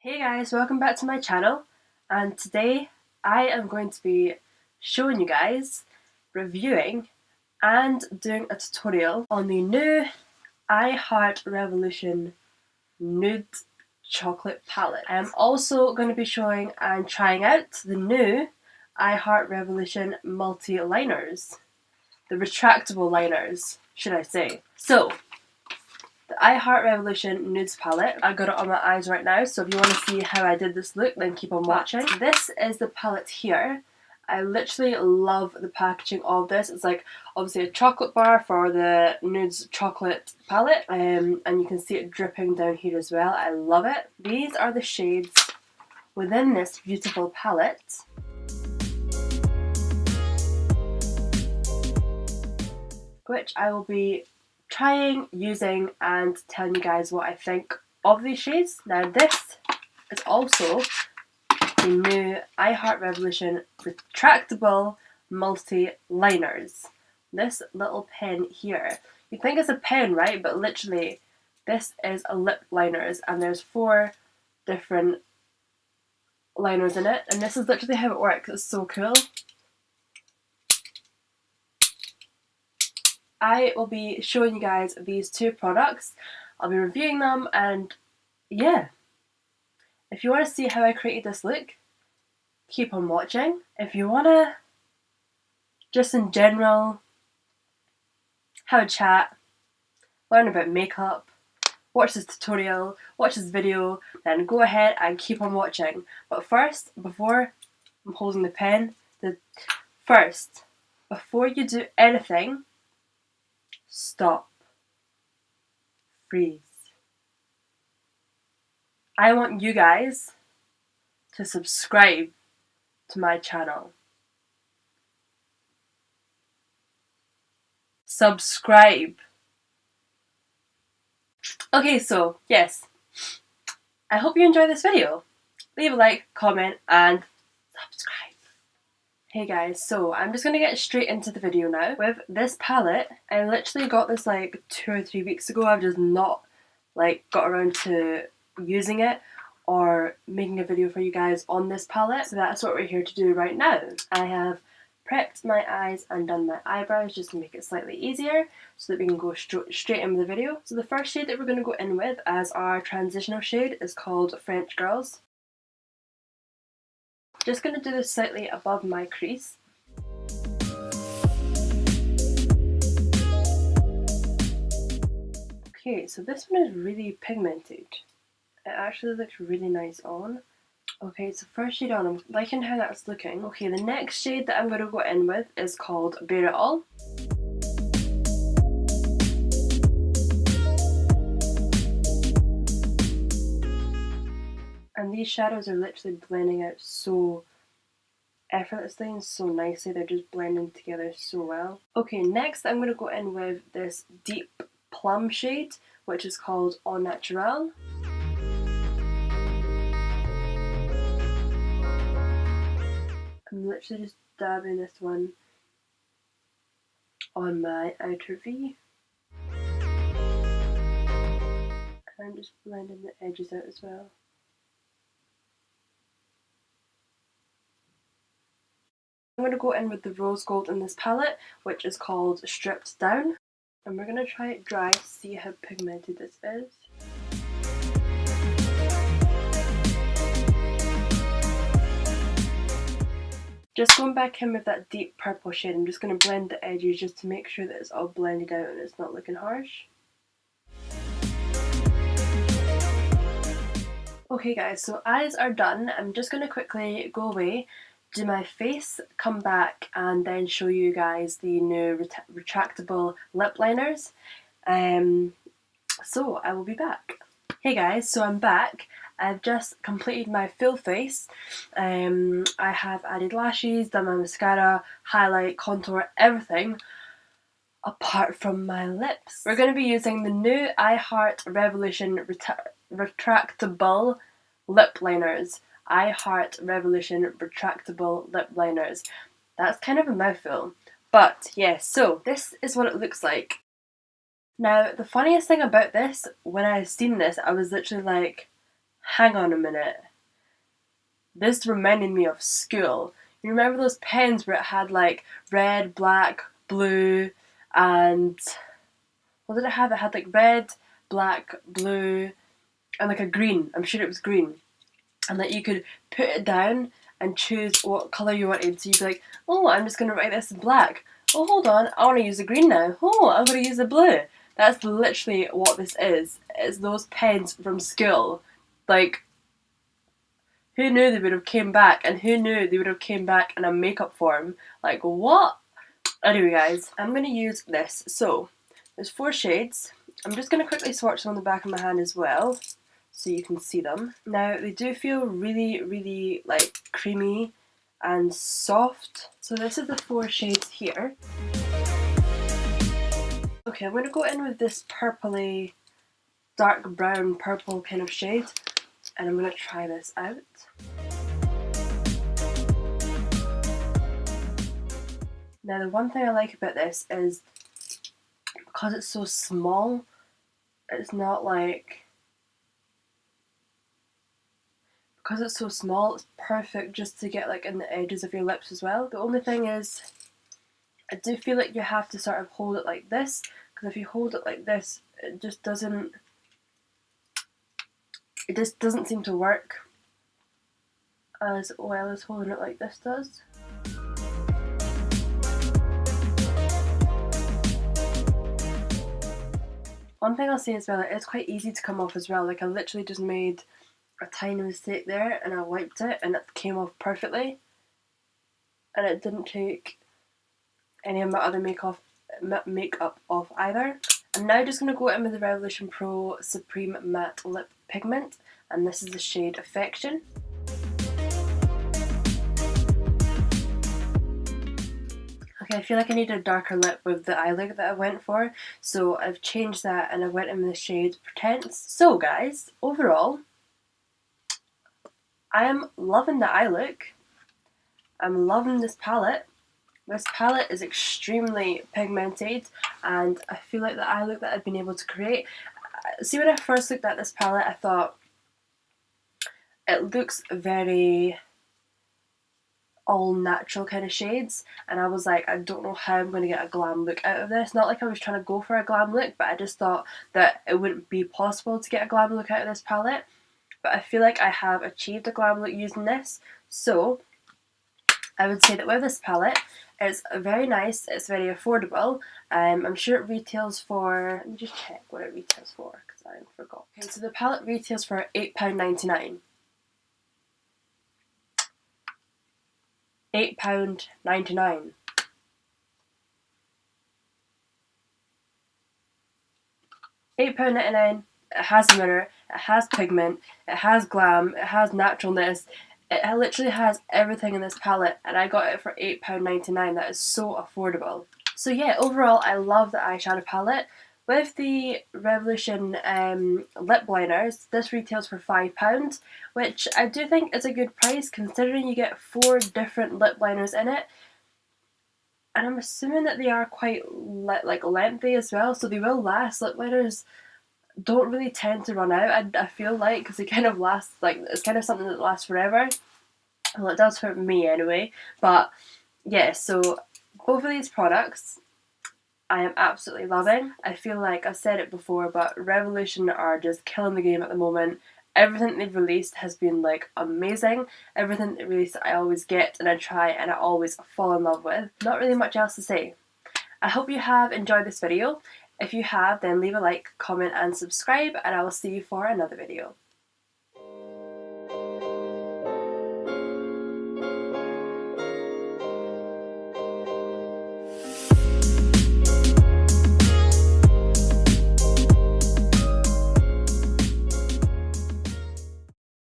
Hey guys, welcome back to my channel, and today I am going to be showing you guys, reviewing and doing a tutorial on the new I Heart Revolution Nude Chocolate Palette. I am also going to be showing and trying out the new I Heart Revolution Multi-Liners, the retractable liners, should I say. So, the I Heart Revolution Nudes palette. I got it on my eyes right now, so if you want to see how I did this look, then keep on watching. This is the palette here. I literally love the packaging of this. It's like obviously a chocolate bar for the Nudes chocolate palette, and you can see it dripping down here as well. I love it. These are the shades within this beautiful palette. Which I will be trying, using and telling you guys what I think of these shades. Now this is also the new I Heart Revolution Retractable Multi-Liners. This little pen here. You think it's a pen, right? But literally this is a lip liners and there's 4 different liners in it, and this is literally how it works. It's so cool. I will be showing you guys these 2 products. I'll be reviewing them, and yeah. If you want to see how I created this look, keep on watching. If you want to, just in general, have a chat, learn about makeup, watch this tutorial, watch this video, then go ahead and keep on watching. But first, before I'm holding the pen, before you do anything, stop. Freeze. I want you guys to subscribe to my channel. Subscribe. Okay, so yes, I hope you enjoy this video. Leave a like, comment and subscribe. Hey guys, so I'm just going to get straight into the video now. With this palette, I literally got this like 2 or 3 weeks ago. I've just not got around to using it or making a video for you guys on this palette. So that's what we're here to do right now. I have prepped my eyes and done my eyebrows just to make it slightly easier so that we can go straight in with the video. So the first shade that we're going to go in with as our transitional shade is called French Girls. Just going to do this slightly above my crease. Okay, so this one is really pigmented. It actually looks really nice on. Okay, so first shade on, I'm liking how that's looking. Okay, the next shade that I'm going to go in with is called Bare It All. And these shadows are literally blending out so effortlessly and so nicely. They're just blending together so well. Okay, next I'm going to go in with this deep plum shade, which is called Au Naturel. I'm literally just dabbing this one on my outer V. And I'm just blending the edges out as well. I'm going to go in with the rose gold in this palette, which is called Stripped Down. And we're going to try it dry to see how pigmented this is. Just going back in with that deep purple shade, I'm just going to blend the edges just to make sure that it's all blended out and it's not looking harsh. Okay guys, so eyes are done. I'm just going to quickly go away, do my face, come back and then show you guys the new retractable lip liners. So I will be back. Hey guys, so I'm back. I've just completed my full face. I have added lashes, done my mascara, highlight, contour, everything apart from my lips. We're going to be using the new I Heart Revolution Retractable Lip Liners. I Heart Revolution Retractable Lip Liners. That's kind of a mouthful. But yes, so this is what it looks like. Now, the funniest thing about this, when I seen this, I was literally like, hang on a minute. This reminded me of school. You remember those pens where it had like red, black, blue, and what did it have? It had like red, black, blue, and like a green. I'm sure it was green. And like you could put it down and choose what colour you wanted. So you'd be like, oh, I'm just going to write this in black. Oh, hold on, I want to use the green now. Oh, I'm going to use the blue. That's literally what this is. It's those pens from school. Like, who knew they would have came back, and who knew they would have came back in a makeup form? Like, what? Anyway, guys, I'm going to use this. So, there's 4 shades. I'm just going to quickly swatch them on the back of my hand as well, so you can see them. Now, they do feel really, really, like, creamy and soft. So this is the 4 shades here. Okay, I'm going to go in with this purpley, dark brown purple kind of shade, and I'm going to try this out. Now the one thing I like about this is because it's so small, it's not like, because it's so small, it's perfect just to get like in the edges of your lips as well. The only thing is, I do feel like you have to sort of hold it like this, because if you hold it like this, it just doesn't seem to work as well as holding it like this does. One thing I'll say as well, it's quite easy to come off as well. Like I literally just made a tiny mistake there and I wiped it and it came off perfectly. And it didn't take any of my other makeup off either. I'm now just going to go in with the Revolution Pro Supreme Matte Lip Pigment, and this is the shade Affection. Okay, I feel like I need a darker lip with the eye look that I went for, so I've changed that and I went in with the shade Pretense. So guys, overall, I am loving the eye look. I'm loving this palette. This palette is extremely pigmented, and I feel like the eye look that I've been able to create. See, when I first looked at this palette, I thought it looks very all natural kind of shades, and I was like, I don't know how I'm going to get a glam look out of this. Not like I was trying to go for a glam look, but I just thought that it wouldn't be possible to get a glam look out of this palette. But I feel like I have achieved a glam look using this. So I would say that with this palette, it's very nice, it's very affordable. I'm sure it retails for, let me just check what it retails for because I forgot. Okay, so the palette retails for £8.99. £8.99. £8.99. It has a mirror, it has pigment, it has glam, it has naturalness. It literally has everything in this palette, and I got it for £8.99. That is so affordable. So yeah, overall I love the eyeshadow palette. With the Revolution lip liners, this retails for £5, which I do think is a good price considering you get 4 different lip liners in it. And I'm assuming that they are quite like lengthy as well, so they will last. Lip liners don't really tend to run out, I feel like, because they kind of last, like, it's kind of something that lasts forever. Well, it does for me anyway. But yeah, so both of these products I am absolutely loving. I feel like I've said it before, but Revolution are just killing the game at the moment. Everything they've released has been like amazing. Everything they release I always get and I try and I always fall in love with. Not really much else to say. I hope you have enjoyed this video. If you have, then leave a like, comment and subscribe, and I will see you for another video.